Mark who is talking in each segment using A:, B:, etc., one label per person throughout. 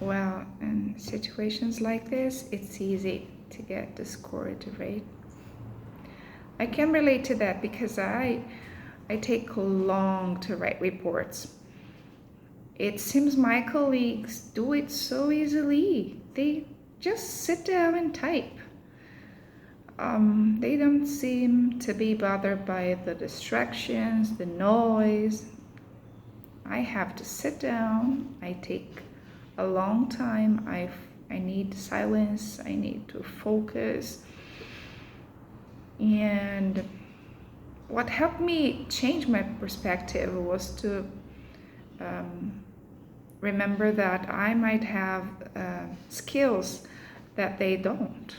A: Well, in situations like this, it's easy to get discouraged, right? I can relate to that because I take long to write reports. It seems my colleagues do it so easily. They just sit down and type. They don't seem to be bothered by the distractions, the noise. I have to sit down. I take a long time. I need silence. I need to focus. And what helped me change my perspective was to um, remember that I might have skills that they don't.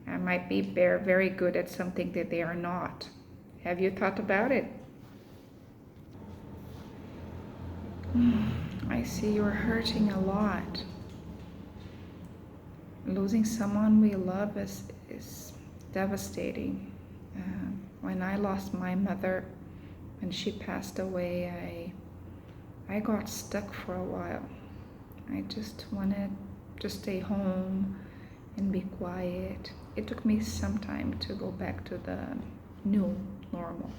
A: I might be very good at something that they are not. Have you thought about it? I see you're hurting a lot. Losing someone we love is devastating. When I lost my mother, when she passed away, I got stuck for a while. I just wanted to stay home and be quiet. It took me some time to go back to the new normal.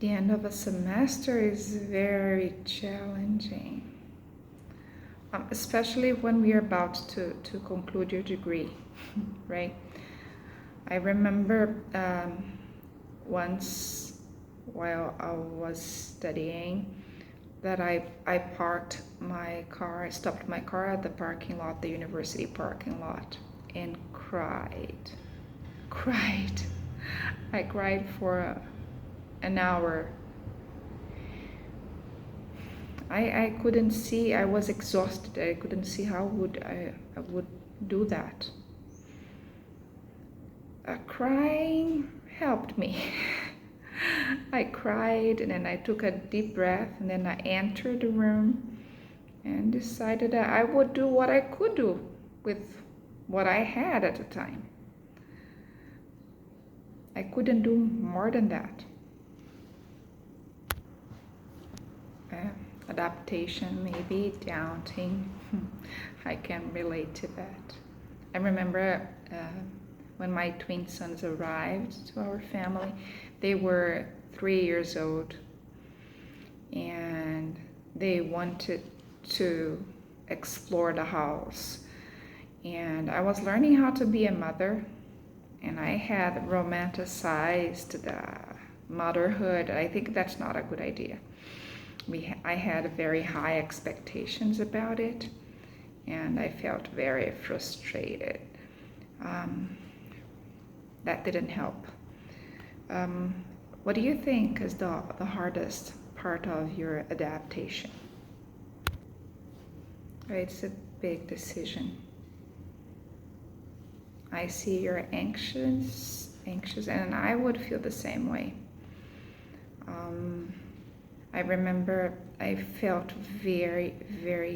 A: The end of a semester is very challenging, especially when we are about to conclude your degree, right? I remember once while I was studying that I parked my car, I stopped my car at the parking lot, the university parking lot, and cried. Cried. I cried for an hour. I couldn't see, I was exhausted. I couldn't see how I would do that. Crying helped me. I cried and then I took a deep breath and then I entered the room and decided that I would do what I could do with what I had at the time. I couldn't do more than that. Adaptation, maybe, doubting. I can relate to that. I remember when my twin sons arrived to our family, they were 3 years old and they wanted to explore the house. And I was learning how to be a mother, and I had romanticized the motherhood. I think that's not a good idea. I had very high expectations about it, and I felt very frustrated. That didn't help. What do you think is the hardest part of your adaptation? It's a big decision. I see you're anxious, and I would feel the same way. I remember I felt very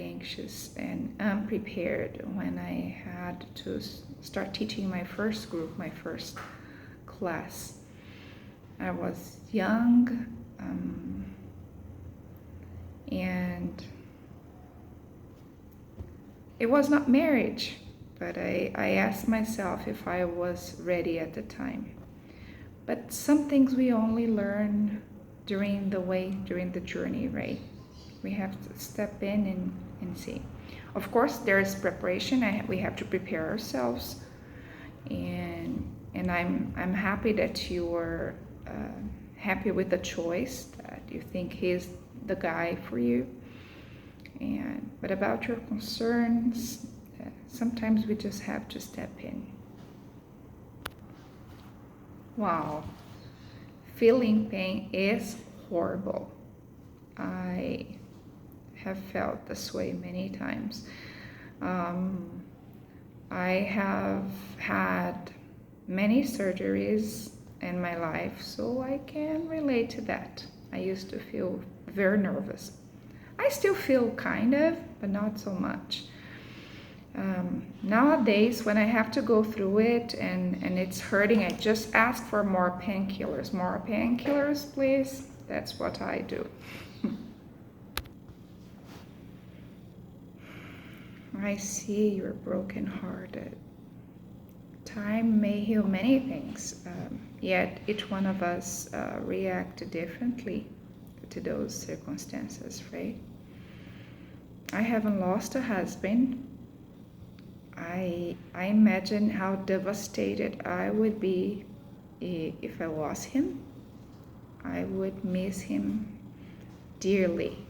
A: anxious and unprepared when I had to start teaching my first group, my first class. I was young, and it was not marriage, but I asked myself if I was ready at the time. But some things we only learn during the journey, right? We have to step in and see. Of course, there is preparation. We have to prepare ourselves, and I'm happy that you were happy with the choice, that you think he's the guy for you. But about your concerns, sometimes we just have to step in. Wow. Feeling pain is horrible. I have felt this way many times. I have had many surgeries in my life, so I can relate to that. I used to feel very nervous. I still feel kind of, but not so much. Nowadays, when I have to go through it and it's hurting, I just ask for more painkillers. More painkillers, please. That's what I do. I see you're brokenhearted. Time may heal many things, yet each one of us react differently to those circumstances, right? I haven't lost a husband. I imagine how devastated I would be if I lost him. I would miss him dearly.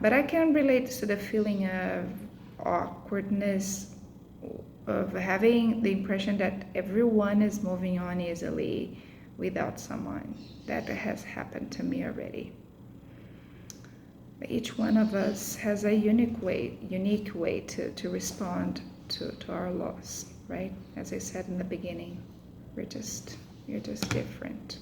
A: But I can relate to the feeling of awkwardness, of having the impression that everyone is moving on easily without someone. That has happened to me already. But each one of us has a unique way to respond to our loss, right? As I said in the beginning, we're just different.